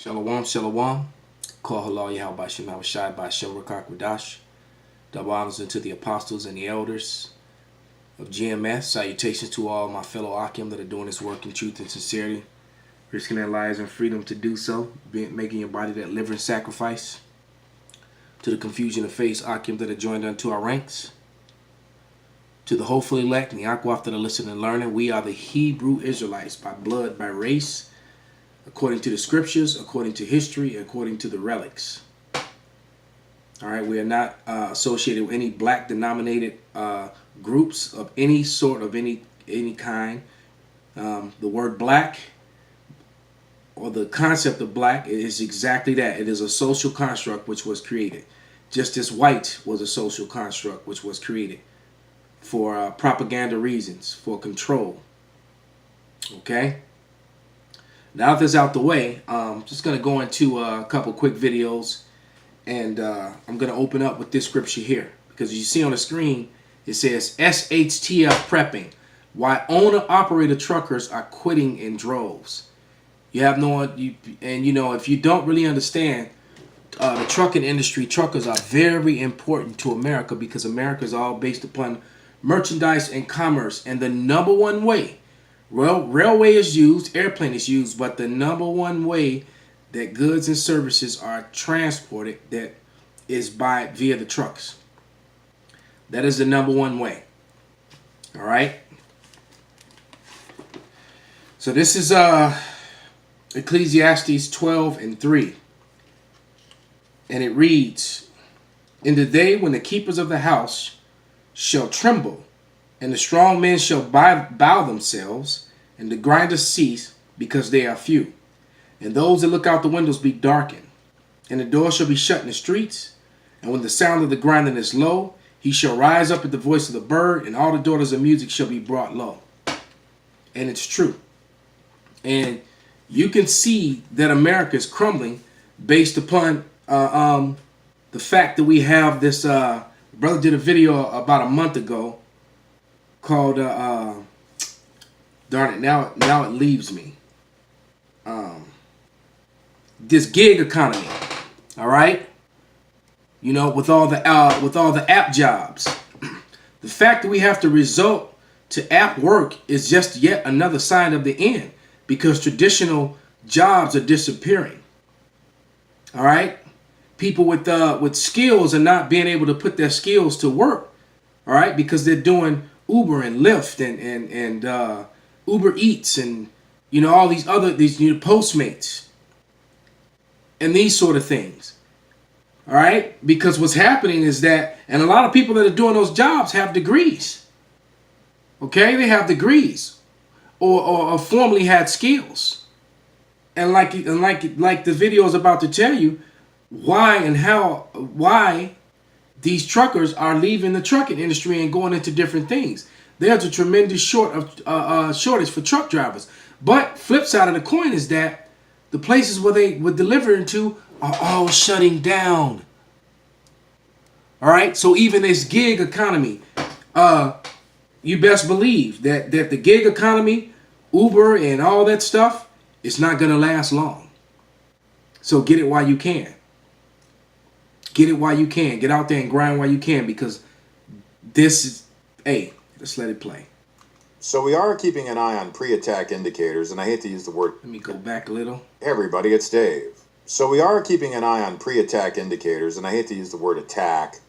Shalom, shalom. Call halal Yahweh Shem Shai by Shem Rakakwadash. Double honors unto the apostles and the elders of GMS. Salutations to all my fellow Akim that are doing this work in truth and sincerity, risking their lives and freedom to do so, making your body that living sacrifice. To the confusion of face Akim that are joined unto our ranks. To the hopeful elect and the Akwaf that are listening and learning, we are the Hebrew Israelites by blood, by race, according to the scriptures, according to history, according to the relics. All right, we are not associated with any black denominated groups of any sort, of any kind. The word black, or the concept of black, is exactly that. It is a social construct which was created. Just as white was a social construct which was created for propaganda reasons, for control. Okay? Now that that's out the way, I'm just going to go into a couple quick videos, and I'm going to open up with this scripture here. Because you see on the screen, it says SHTF prepping. Why owner-operator truckers are quitting in droves. You have if you don't really understand the trucking industry, truckers are very important to America because America is all based upon merchandise and commerce. And the number one way, well, railway is used, airplane is used, but the number one way that goods and services are transported that is via the trucks. That is the number one way. All right. So this is Ecclesiastes 12:3. And it reads, "In the day when the keepers of the house shall tremble, and the strong men shall bow themselves, and the grinders cease, because they are few. And those that look out the windows be darkened, and the door shall be shut in the streets. And when the sound of the grinding is low, he shall rise up at the voice of the bird, and all the daughters of music shall be brought low." And it's true. And you can see that America is crumbling based upon the fact that we have this. Brother did a video about a month ago called darn it, now it leaves me. This gig economy, all right. You know, with all the app jobs, the fact that we have to resort to app work is just yet another sign of the end, because traditional jobs are disappearing. All right, people with skills are not being able to put their skills to work. All right, because they're doing Uber and Lyft and Uber Eats and all these Postmates and these sort of things. All right, because what's happening is that, and a lot of people that are doing those jobs have degrees. Okay, they have degrees, or formerly had skills, and like the video is about to tell you, why these truckers are leaving the trucking industry and going into different things. There's a tremendous shortage for truck drivers. But flip side of the coin is that the places where they were delivering to are all shutting down. All right, so even this gig economy, you best believe that the gig economy, Uber and all that stuff, it's not going to last long. So get it while you can. Get it while you can. Get out there and grind while you can, because this is, hey, let's let it play. So we are keeping an eye on pre-attack indicators, and I hate to use the word. Let me go back a little. Hey everybody, it's Dave. So we are keeping an eye on pre-attack indicators, and I hate to use the word attack,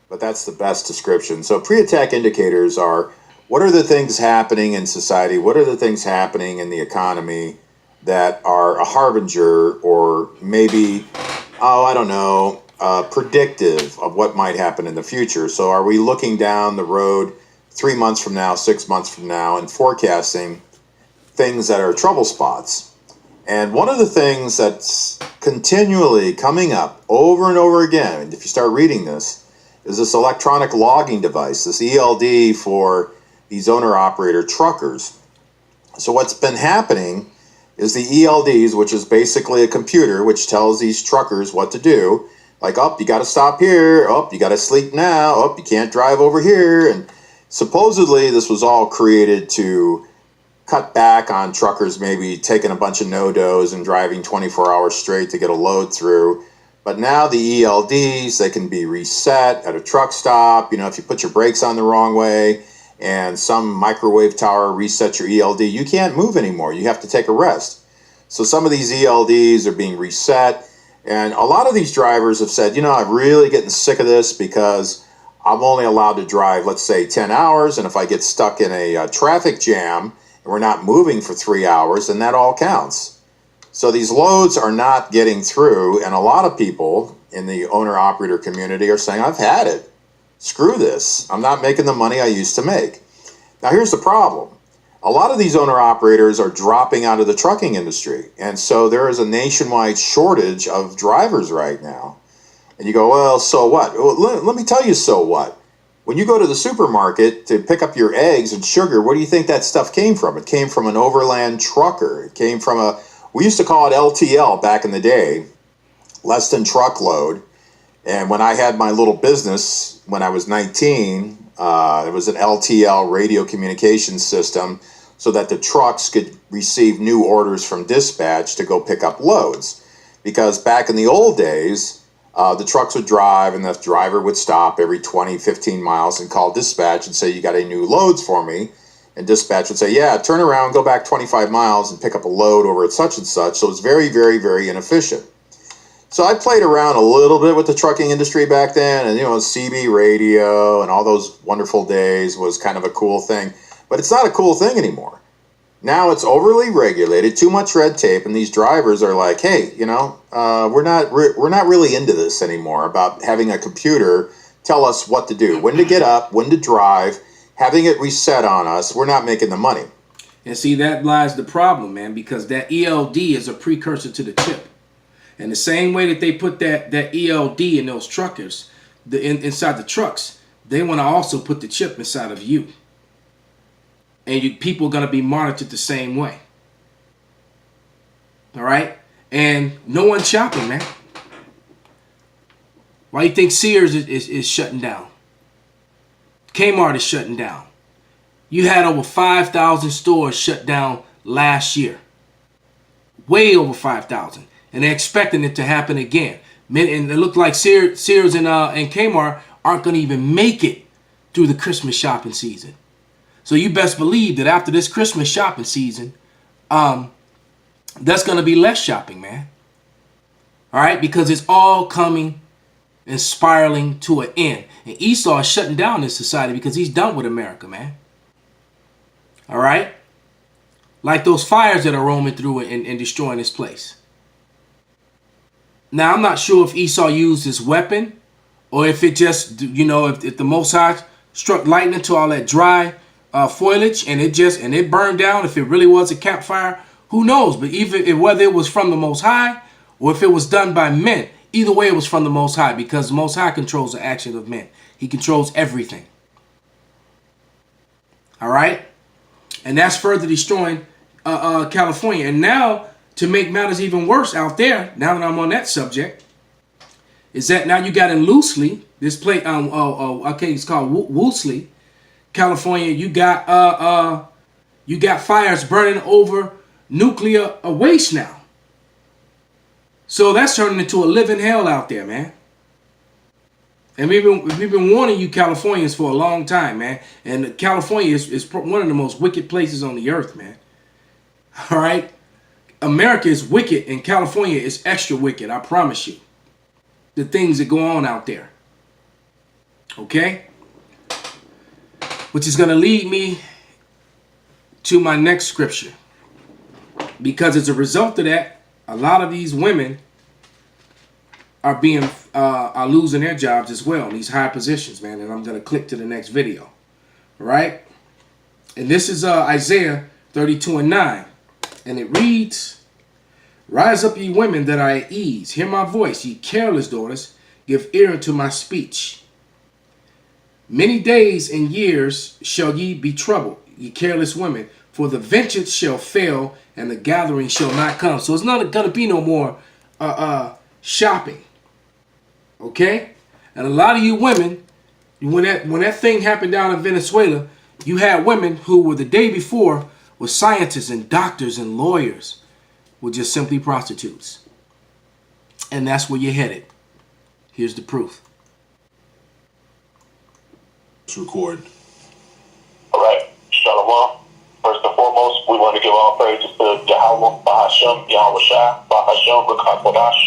but that's the best description. So pre-attack indicators are, what are the things happening in society? What are the things happening in the economy that are a harbinger, or maybe, predictive of what might happen in the future? So are we looking down the road 3 months from now, 6 months from now, and forecasting things that are trouble spots? And one of the things that's continually coming up over and over again, if you start reading this, is this electronic logging device, this ELD for these owner-operator truckers. So what's been happening is the ELDs, which is basically a computer which tells these truckers what to do. Like, you got to stop here. You got to sleep now. You can't drive over here. And supposedly this was all created to cut back on truckers maybe taking a bunch of no-dos and driving 24 hours straight to get a load through. But now the ELDs, they can be reset at a truck stop. You know, if you put your brakes on the wrong way and some microwave tower resets your ELD, you can't move anymore. You have to take a rest. So some of these ELDs are being reset. And a lot of these drivers have said, you know, I'm really getting sick of this because I'm only allowed to drive, let's say, 10 hours. And if I get stuck in a traffic jam and we're not moving for 3 hours, then that all counts. So these loads are not getting through, and a lot of people in the owner-operator community are saying, I've had it. Screw this. I'm not making the money I used to make. Now, here's the problem. A lot of these owner-operators are dropping out of the trucking industry, and so there is a nationwide shortage of drivers right now. And you go, well, so what? Well, let me tell you so what. When you go to the supermarket to pick up your eggs and sugar, where do you think that stuff came from? It came from an overland trucker. It came from we used to call it LTL back in the day, less than truckload. And when I had my little business when I was 19, it was an LTL radio communications system so that the trucks could receive new orders from dispatch to go pick up loads. Because back in the old days, the trucks would drive and the driver would stop every 20, 15 miles and call dispatch and say, you got any new loads for me? And dispatch would say, yeah, turn around, go back 25 miles and pick up a load over at such and such. So it's very, very, very inefficient. So I played around a little bit with the trucking industry back then. And, you know, CB radio and all those wonderful days was kind of a cool thing. But it's not a cool thing anymore. Now it's overly regulated, too much red tape. And these drivers are like, hey, you know, we're not really into this anymore about having a computer tell us what to do, when to get up, when to drive. Having it reset on us, we're not making the money. And see, that lies the problem, man, because that ELD is a precursor to the chip. And the same way that they put that ELD in those truckers, inside the trucks, they want to also put the chip inside of you. And people are going to be monitored the same way. All right? And no one's shopping, man. Why do you think Sears is shutting down? Kmart is shutting down. You had over 5,000 stores shut down last year. Way over 5,000. And they're expecting it to happen again. And it looked like Sears and Kmart aren't going to even make it through the Christmas shopping season. So you best believe that after this Christmas shopping season, that's going to be less shopping, man. All right? Because it's all coming and spiraling to an end. And Esau is shutting down this society because he's done with America, man. All right? Like those fires that are roaming through and destroying this place. Now, I'm not sure if Esau used his weapon or if it just, you know, if the Most High struck lightning to all that dry foliage and it burned down. If it really was a campfire, who knows? But whether it was from the Most High or if it was done by men, either way, it was from the Most High, because the Most High controls the action of men. He controls everything. All right? And that's further destroying California. And now, to make matters even worse out there, now that I'm on that subject, is that now you got in Loosely, this place, it's called Woolsey, California. You got fires burning over nuclear waste now. So that's turning into a living hell out there, man. And we've been warning you Californians for a long time, man. And California is one of the most wicked places on the earth, man. All right? America is wicked and California is extra wicked, I promise you. The things that go on out there. Okay? Which is going to lead me to my next scripture. Because as a result of that, a lot of these women are losing their jobs as well in these high positions, man. And I'm going to click to the next video. All right? And this is Isaiah 32:9. And it reads, "Rise up, ye women that are at ease. Hear my voice, ye careless daughters. Give ear unto my speech. Many days and years shall ye be troubled, ye careless women. For the vengeance shall fail, and the gathering shall not come." So it's not going to be no more shopping. Okay? And a lot of you women, when that thing happened down in Venezuela, you had women who were the day before with scientists and doctors and lawyers were just simply prostitutes. And that's where you're headed. Here's the proof. Let's record. All right, Shalom. First and foremost, we want to give all praises to Yahweh, Bahashem, Yahweh Shai, Bahashem, Rakakwadash.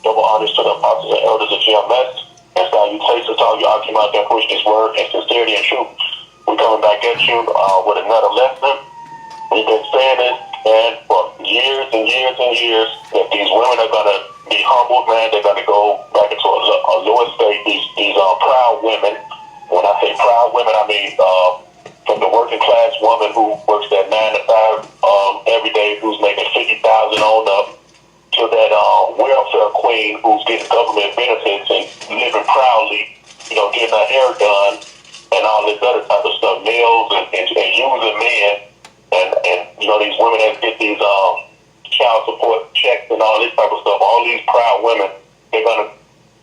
Double honors to the apostles and elders of GMS. And salutations to all you occupants that push this word in sincerity and truth. We're coming back at you with another lesson. We've been saying it, and for years and years and years, that these women are going to be humbled, man. They're going to go back into a lower state. These proud women. When I say proud women, I mean from the working class woman who works that 9 to 5 every day, who's making $50,000 on up, to that welfare queen who's getting government benefits and living proudly, getting her hair done and all this other type of stuff, nails and using men, and these women that get these child support checks and all this type of stuff. All these proud women, they're gonna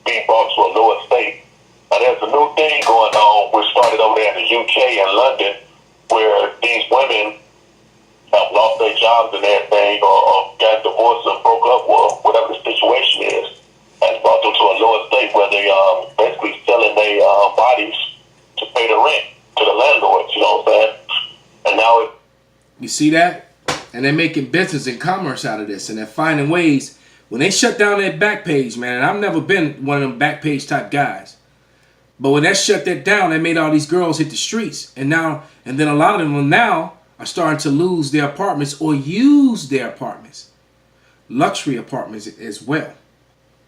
be brought to a lower state. Now, there's a new thing going on, which started over there in the UK and London, where these women have lost their jobs and everything, or got divorced or broke up, or whatever the situation is, and brought them to a lower state where they basically selling their bodies to pay the rent to the landlords, you know what I'm saying? And now You see that? And they're making business and commerce out of this, and they're finding ways. When they shut down that back page, man, and I've never been one of them back page type guys, but when they shut that down, they made all these girls hit the streets. And then a lot of them now are starting to lose their apartments or use their apartments. Luxury apartments as well.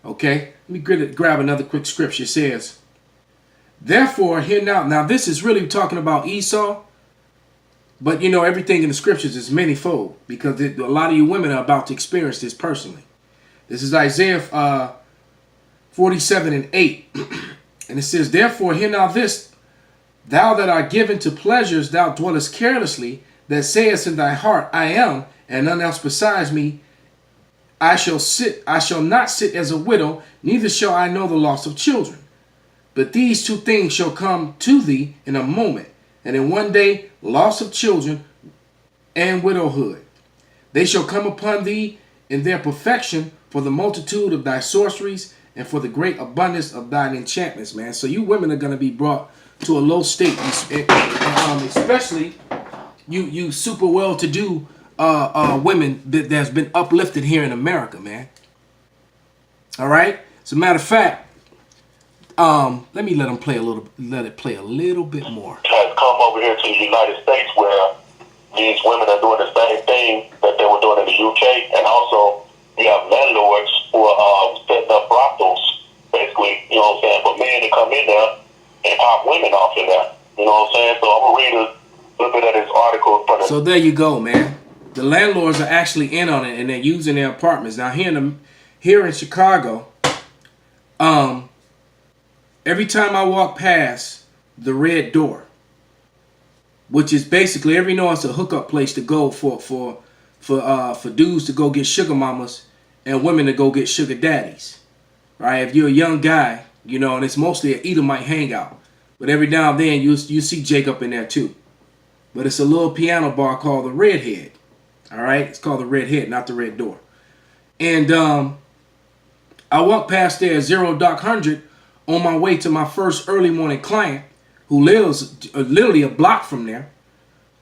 Okay? Let me grab another quick scripture. It says, therefore, hear now this is really talking about Esau. But everything in the scriptures is manifold, because a lot of you women are about to experience this personally. This is Isaiah 47:8. And it says, therefore, hear now this, thou that art given to pleasures, thou dwellest carelessly, that sayest in thy heart, I am, and none else besides me. I shall not sit as a widow, neither shall I know the loss of children. But these two things shall come to thee in a moment, and in one day loss of children and widowhood. They shall come upon thee in their perfection, for the multitude of thy sorceries, and for the great abundance of thine enchantments, man. So you women are going to be brought to a low state, especially you super well-to-do women that's been uplifted here in America, man. All right. As a matter of fact, let me let it play a little bit more. has come over here to the United States, where these women are doing the same thing that they were doing in the UK, and also you have landlords who are setting up brothels, basically, you know what I'm saying, for men to come in there and pop women off in there, you know what I'm saying? So I'm going to read a little bit of this article. So there you go, man. The landlords are actually in on it, and they're using their apartments. Now here in Chicago, every time I walk past the Red Door, which is basically it's a hookup place to go for dudes to go get sugar mamas and women to go get sugar daddies, right? If you're a young guy, and it's mostly an Edomite hangout, but every now and then you see Jacob in there too. But it's a little piano bar called the Redhead, all right? It's called the Redhead, not the Red Door. And I walked past there at 0:00 on my way to my first early morning client, who lives literally a block from there.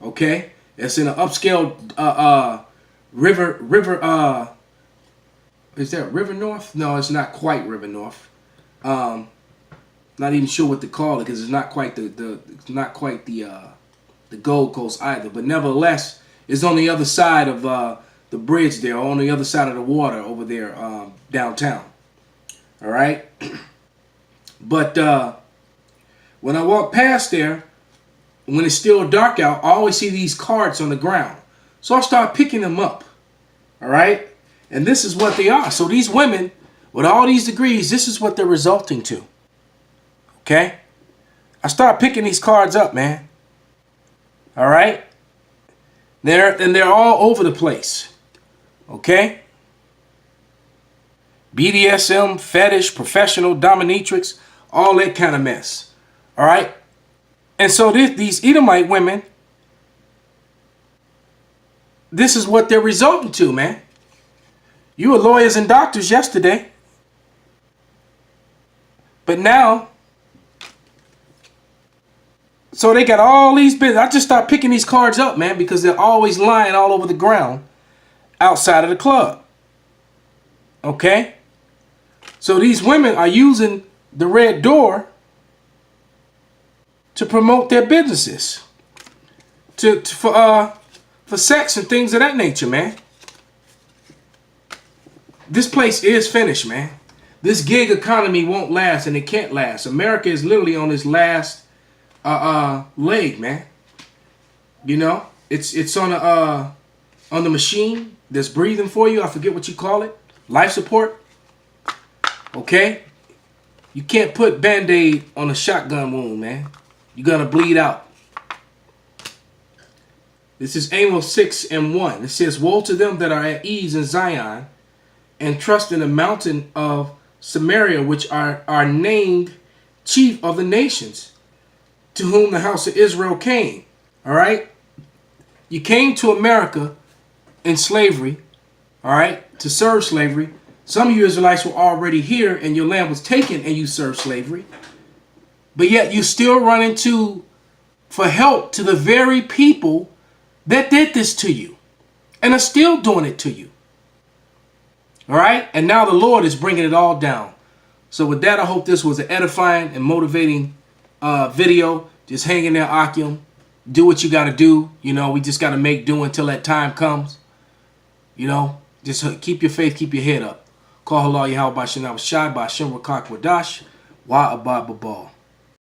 Okay, it's in an upscale river. Is that River North? No, it's not quite River North. Not even sure what to call it, because it's not quite the Gold Coast either. But nevertheless, it's on the other side of the bridge there, on the other side of the water over there, downtown. All right. But when I walk past there, when it's still dark out, I always see these cards on the ground. So I start picking them up. All right. And this is what they are. So these women with all these degrees, this is what they're resulting to. Okay. I start picking these cards up, man. All right. They're all over the place. Okay. BDSM, fetish, professional, dominatrix, all that kind of mess. All right. And so these Edomite women, this is what they're resulting to, man. You were lawyers and doctors yesterday. But now, so they got all these business. I just start picking these cards up, man, because they're always lying all over the ground outside of the club. Okay? So these women are using the red door to promote their businesses. For sex and things of that nature, man. This place is finished, man. This gig economy won't last, and it can't last. America is literally on its last leg, man. You know, it's on the machine that's breathing for you. I forget what you call it. Life support. Okay? You can't put Band-Aid on a shotgun wound, man. You're gonna bleed out. This is Amos 6:1. It says, "Woe to them that are at ease in Zion, and trust in the mountain of Samaria, which are named chief of the nations, to whom the house of Israel came." All right? You came to America in slavery, all right, to serve slavery. Some of you Israelites were already here, and your land was taken, and you served slavery. But yet you still run into for help to the very people that did this to you and are still doing it to you. All right? And now the Lord is bringing it all down. So with that, I hope this was an edifying and motivating video. Just hang in there, Akim. Do what you got to do. You know, we just got to make do until that time comes. You know, just keep your faith, keep your head up. Call halal Yahweh Bashem Shai Bashem Rakak Wadash Wa Abba Babal.